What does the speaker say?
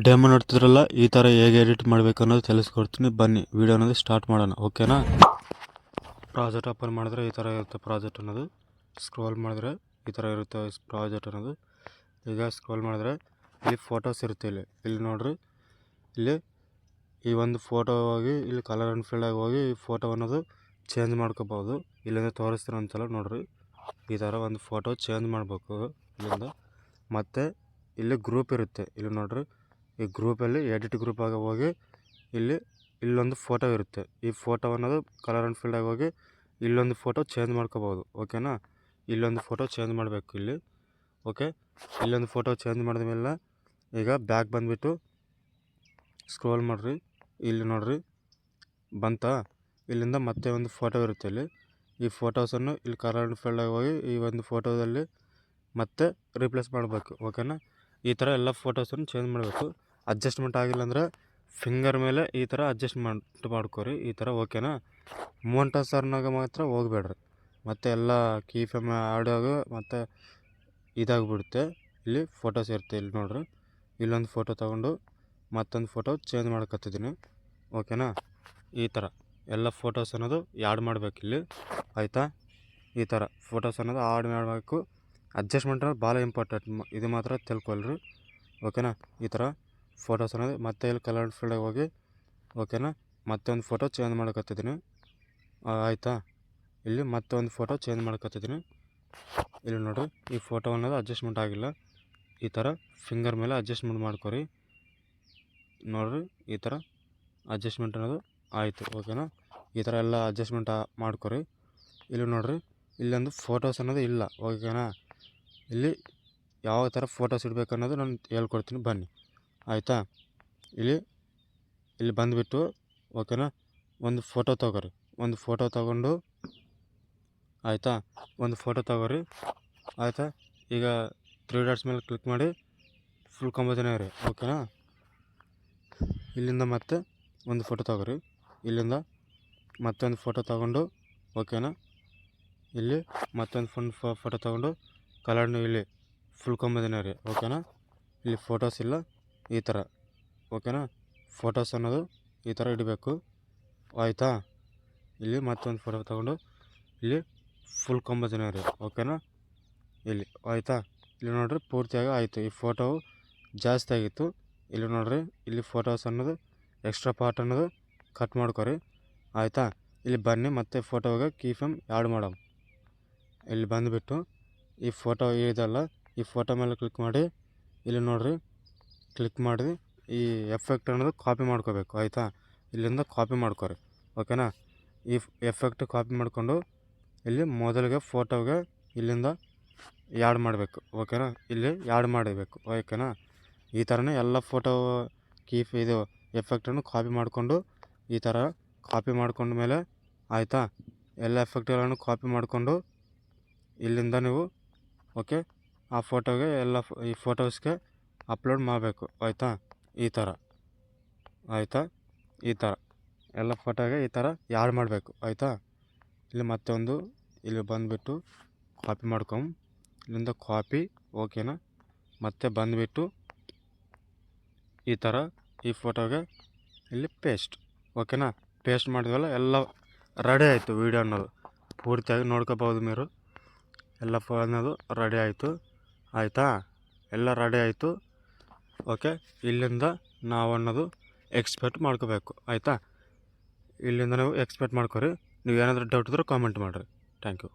Demo ನೋಡ್ತಿದ್ರಲ್ಲ, ಈ ಥರ ಹೇಗೆ ಎಡಿಟ್ ಮಾಡಬೇಕು ಅನ್ನೋದು ತಿಳಿಸ್ಕೊಡ್ತೀನಿ. ಬನ್ನಿ ವಿಡಿಯೋ ಅನ್ನೋದು ಸ್ಟಾರ್ಟ್ ಮಾಡೋಣ, ಓಕೆನಾ. ಪ್ರಾಜೆಕ್ಟ್ ಓಪನ್ ಮಾಡಿದ್ರೆ ಈ ಥರ ಇರುತ್ತೆ ಪ್ರಾಜೆಕ್ಟ್ ಅನ್ನೋದು. ಸ್ಕ್ರೋಲ್ ಮಾಡಿದ್ರೆ ಈ ಥರ ಇರುತ್ತೆ ಪ್ರಾಜೆಕ್ಟ್ ಅನ್ನೋದು. ಈಗ ಸ್ಕ್ರೋಲ್ ಮಾಡಿದ್ರೆ ಇಲ್ಲಿ ಫೋಟೋಸ್ ಇರುತ್ತೆ. ಇಲ್ಲಿ ನೋಡ್ರಿ, ಇಲ್ಲಿ ಈ ಒಂದು ಫೋಟೋ ಹೋಗಿ ಇಲ್ಲಿ ಕಲರ್ ಆ್ಯಂಡ್ ಫೀಲ್ಡಾಗಿ ಹೋಗಿ ಈ ಫೋಟೋ ಅನ್ನೋದು ಚೇಂಜ್ ಮಾಡ್ಕೋಬೋದು. ಇಲ್ಲಿಂದ ತೋರಿಸ್ತೀನಿ ಒಂದ್ಸಲ ನೋಡ್ರಿ. ಈ ಥರ ಒಂದು ಫೋಟೋ ಚೇಂಜ್ ಮಾಡಬೇಕು ಇಲ್ಲಿಂದ. ಮತ್ತು ಇಲ್ಲಿ ಗ್ರೂಪ್ ಇರುತ್ತೆ, ಇಲ್ಲಿ ನೋಡ್ರಿ. ಈ ಗ್ರೂಪಲ್ಲಿ ಎಡಿಟ್ ಗ್ರೂಪ್ ಆಗಿ ಹೋಗಿ ಇಲ್ಲೊಂದು ಫೋಟೋ ಇರುತ್ತೆ. ಈ ಫೋಟೋ ಅನ್ನೋದು ಕಲರ್ ಆ್ಯಂಡ್ ಫೀಲ್ಡಾಗಿ ಹೋಗಿ ಇಲ್ಲೊಂದು ಫೋಟೋ ಚೇಂಜ್ ಮಾಡ್ಕೋಬೋದು, ಓಕೆನಾ. ಇಲ್ಲೊಂದು ಫೋಟೋ ಚೇಂಜ್ ಮಾಡಬೇಕು ಇಲ್ಲಿ, ಓಕೆ. ಇಲ್ಲೊಂದು ಫೋಟೋ ಚೇಂಜ್ ಮಾಡಿದ ಮೇಲೆ ಈಗ ಬ್ಯಾಕ್ ಬಂದುಬಿಟ್ಟು ಸ್ಕ್ರೋಲ್ ಮಾಡಿರಿ. ಇಲ್ಲಿ ನೋಡ್ರಿ ಬಂತಾ. ಇಲ್ಲಿಂದ ಮತ್ತೆ ಒಂದು ಫೋಟೋ ಇರುತ್ತೆ ಇಲ್ಲಿ. ಈ ಫೋಟೋಸನ್ನು ಇಲ್ಲಿ ಕಲರ್ ಆ್ಯಂಡ್ ಫೀಲ್ಡಾಗಿ ಹೋಗಿ ಈ ಒಂದು ಫೋಟೋದಲ್ಲಿ ಮತ್ತೆ ರಿಪ್ಲೇಸ್ ಮಾಡಬೇಕು, ಓಕೆನಾ. ಈ ಥರ ಎಲ್ಲ ಫೋಟೋಸನ್ನು ಚೇಂಜ್ ಮಾಡಬೇಕು. ಅಡ್ಜಸ್ಟ್ಮೆಂಟ್ ಆಗಿಲ್ಲ ಅಂದರೆ ಫಿಂಗರ್ ಮೇಲೆ ಈ ಥರ ಅಡ್ಜಸ್ಟ್ಮೆಂಟ್ ಮಾಡ್ಕೊರಿ, ಈ ಥರ, ಓಕೆನಾ. ಮೋಂಟೇಸರ್ನಾಗ ಮಾತ್ರ ಹೋಗ್ಬೇಡ್ರಿ, ಮತ್ತು ಎಲ್ಲ ಕೀ ಫ್ರೇಮ್ ಆಡಿಯೋಗ ಮತ್ತು ಇದಾಗಿಬಿಡುತ್ತೆ. ಇಲ್ಲಿ ಫೋಟೋಸ್ ಇರುತ್ತೆ, ಇಲ್ಲಿ ನೋಡ್ರಿ. ಇಲ್ಲೊಂದು ಫೋಟೋ ತೊಗೊಂಡು ಮತ್ತೊಂದು ಫೋಟೋ ಚೇಂಜ್ ಮಾಡ್ಕೊತಿದ್ದೀನಿ, ಓಕೆನಾ. ಈ ಥರ ಎಲ್ಲ ಫೋಟೋಸ್ ಅನ್ನೋದು ಆ್ಯಡ್ ಮಾಡಬೇಕು ಇಲ್ಲಿ, ಆಯಿತಾ. ಈ ಥರ ಫೋಟೋಸ್ ಅನ್ನೋದು ಆ್ಯಡ್ ಮಾಡಬೇಕು. ಅಡ್ಜಸ್ಟ್ಮೆಂಟ್ ಅನ್ನೋದು ಭಾಳ ಇಂಪಾರ್ಟೆಂಟ್, ಇದು ಮಾತ್ರ ತಿಳ್ಕೊಳ್ರಿ, ಓಕೆನಾ. ಈ ಥರ ಫೋಟೋಸ್ ಅನ್ನೋದು ಮತ್ತೆ ಇಲ್ಲಿ ಕಲರ್ ಫೀಲ್ಡಾಗಿ ಹೋಗಿ, ಓಕೆನಾ, ಮತ್ತೊಂದು ಫೋಟೋ ಚೇಂಜ್ ಮಾಡ್ಕೊತಿದ್ದೀನಿ, ಆಯಿತಾ. ಇಲ್ಲಿ ಮತ್ತೊಂದು ಫೋಟೋ ಚೇಂಜ್ ಮಾಡ್ಕೊತಿದ್ದೀನಿ. ಇಲ್ಲಿ ನೋಡಿರಿ, ಈ ಫೋಟೋ ಅನ್ನೋದು ಅಡ್ಜಸ್ಟ್ಮೆಂಟ್ ಆಗಿಲ್ಲ. ಈ ಥರ ಫಿಂಗರ್ ಮೇಲೆ ಅಡ್ಜಸ್ಟ್ಮೆಂಟ್ ಮಾಡ್ಕೊರಿ, ನೋಡಿರಿ. ಈ ಥರ ಅಡ್ಜಸ್ಟ್ಮೆಂಟ್ ಅನ್ನೋದು ಆಯಿತು, ಓಕೆನಾ. ಈ ಥರ ಎಲ್ಲ ಅಡ್ಜಸ್ಟ್ಮೆಂಟ್ ಮಾಡ್ಕೊರಿ. ಇಲ್ಲಿ ನೋಡಿರಿ, ಇಲ್ಲೊಂದು ಫೋಟೋಸ್ ಅನ್ನೋದು ಇಲ್ಲ, ಓಕೆನಾ. ಇಲ್ಲಿ ಯಾವ ಥರ ಫೋಟೋಸ್ ಇಡಬೇಕು ಅನ್ನೋದು ನಾನು ಹೇಳ್ಕೊಡ್ತೀನಿ, ಬನ್ನಿ, ಆಯಿತಾ. ಇಲ್ಲಿ ಬಂದುಬಿಟ್ಟು, ಓಕೆನಾ, ಒಂದು ಫೋಟೋ ತೊಗೊರಿ. ಒಂದು ಫೋಟೋ ತೊಗೊಂಡು, ಆಯಿತಾ, ಒಂದು ಫೋಟೋ ತೊಗೊರಿ, ಆಯಿತಾ. ಈಗ 3 ಡಾಟ್ಸ್ ಮೇಲೆ ಕ್ಲಿಕ್ ಮಾಡಿ ಫುಲ್ ಕಂಬೋಜನ್ ಇರಿ, ಓಕೆನಾ. ಇಲ್ಲಿಂದ ಮತ್ತೆ ಒಂದು ಫೋಟೋ ತೊಗೊರಿ. ಇಲ್ಲಿಂದ ಮತ್ತೊಂದು ಫೋಟೋ ತೊಗೊಂಡು, ಓಕೆನಾ. ಇಲ್ಲಿ ಮತ್ತೊಂದು ಫೋಟೋ ತೊಗೊಂಡು ಕಲರ್ನು ಇಲ್ಲಿ ಫುಲ್ ಕಂಬೋಜನ್ ಇರಿ, ಓಕೆನಾ. ಇಲ್ಲಿ ಫೋಟೋಸ್ ಇಲ್ಲ, ಈ ಥರ, ಓಕೆನಾ. ಫೋಟೋಸ್ ಅನ್ನೋದು ಈ ಥರ ಇಡಬೇಕು, ಆಯಿತಾ. ಇಲ್ಲಿ ಮತ್ತೊಂದು ಫೋಟೋ ತೊಗೊಂಡು ಇಲ್ಲಿ ಫುಲ್ ಕಂಬೋಜನ್ ಇರಿ, ಓಕೆನಾ. ಇಲ್ಲಿ, ಆಯಿತಾ. ಇಲ್ಲಿ ನೋಡಿರಿ, ಪೂರ್ತಿಯಾಗಿ ಆಯಿತು. ಈ ಫೋಟೋ ಜಾಸ್ತಿ ಆಗಿತ್ತು. ಇಲ್ಲಿ ನೋಡಿರಿ, ಇಲ್ಲಿ ಫೋಟೋಸ್ ಅನ್ನೋದು ಎಕ್ಸ್ಟ್ರಾ ಪಾರ್ಟ್ ಅನ್ನೋದು ಕಟ್ ಮಾಡ್ಕೊರಿ, ಆಯಿತಾ. ಇಲ್ಲಿ ಬನ್ನಿ, ಮತ್ತೆ ಫೋಟೋಗೆ ಕೀ ಫ್ರೇಮ್ ಆ್ಯಡ್ ಮಾಡೋಣ. ಇಲ್ಲಿ ಬಂದುಬಿಟ್ಟು ಈ ಫೋಟೋ ಇದೆಲ್ಲ, ಈ ಫೋಟೋ ಮೇಲೆ ಕ್ಲಿಕ್ ಮಾಡಿ, ಇಲ್ಲಿ ನೋಡಿರಿ, ಕ್ಲಿಕ್ ಮಾಡಿ ಈ ಎಫೆಕ್ಟ್ ಅನ್ನೋದು ಕಾಪಿ ಮಾಡ್ಕೋಬೇಕು, ಆಯಿತಾ. ಇಲ್ಲಿಂದ ಕಾಪಿ ಮಾಡ್ಕೊರಿ, ಓಕೆನಾ. ಈ ಎಫೆಕ್ಟ್ ಕಾಪಿ ಮಾಡಿಕೊಂಡು ಇಲ್ಲಿ ಮೊದಲಿಗೆ ಫೋಟೋಗೆ ಇಲ್ಲಿಂದ ಆ್ಯಡ್ ಮಾಡಬೇಕು, ಓಕೆನಾ. ಇಲ್ಲಿ ಆ್ಯಡ್ ಮಾಡಬೇಕು, ಓಕೆನಾ. ಈ ಥರನೇ ಎಲ್ಲ ಫೋಟೋ ಇದು ಎಫೆಕ್ಟನ್ನು ಕಾಪಿ ಮಾಡಿಕೊಂಡು ಈ ಥರ ಕಾಪಿ ಮಾಡ್ಕೊಂಡ ಮೇಲೆ, ಆಯಿತಾ. ಎಲ್ಲ ಎಫೆಕ್ಟ್ಗಳನ್ನು ಕಾಪಿ ಮಾಡಿಕೊಂಡು ಇಲ್ಲಿಂದ ನೀವು, ಓಕೆ, ಆ ಫೋಟೋಗೆ ಎಲ್ಲ ಈ ಫೋಟೋಸ್ಗೆ ಅಪ್ಲೋಡ್ ಮಾಡಬೇಕು, ಆಯಿತಾ. ಈ ಥರ, ಆಯಿತಾ. ಈ ಥರ ಎಲ್ಲ ಫೋಟೋಗೆ ಈ ಥರ ಆ್ಯಡ್ ಮಾಡಬೇಕು, ಆಯಿತಾ. ಇಲ್ಲಿ ಮತ್ತೊಂದು ಇಲ್ಲಿ ಬಂದುಬಿಟ್ಟು ಕಾಪಿ ಮಾಡ್ಕೊಂಡು ಇಲ್ಲಿಂದ ಕಾಪಿ, ಓಕೆನಾ. ಮತ್ತೆ ಬಂದುಬಿಟ್ಟು ಈ ಥರ ಈ ಫೋಟೋಗೆ ಇಲ್ಲಿ ಪೇಸ್ಟ್, ಓಕೆನಾ. ಪೇಸ್ಟ್ ಮಾಡಿದ್ವಲ್ಲ, ಎಲ್ಲ ರೆಡಿ ಆಯಿತು. ವೀಡಿಯೋ ಅನ್ನೋದು ಪೂರ್ತಿಯಾಗಿ ನೋಡ್ಕೋಬೋದು మీరు. ಎಲ್ಲ ಅನ್ನೋದು ರೆಡಿ ಆಯಿತು, ಆಯಿತಾ. ಎಲ್ಲ ರೆಡಿ ಆಯಿತು, ಓಕೆ. ಇಲ್ಲಿಂದ ನಾವು ಅನ್ನೋದು ಎಕ್ಸ್ಪೆಕ್ಟ್ ಮಾಡ್ಕೋಬೇಕು, ಆಯಿತಾ. ಇಲ್ಲಿಂದ ನೀವು ಎಕ್ಸ್ಪೆಕ್ಟ್ ಮಾಡ್ಕೊರಿ. ನೀವು ಏನಾದರೂ ಡೌಟ್ ಇದ್ದರೆ ಕಾಮೆಂಟ್ ಮಾಡಿರಿ. Thank you.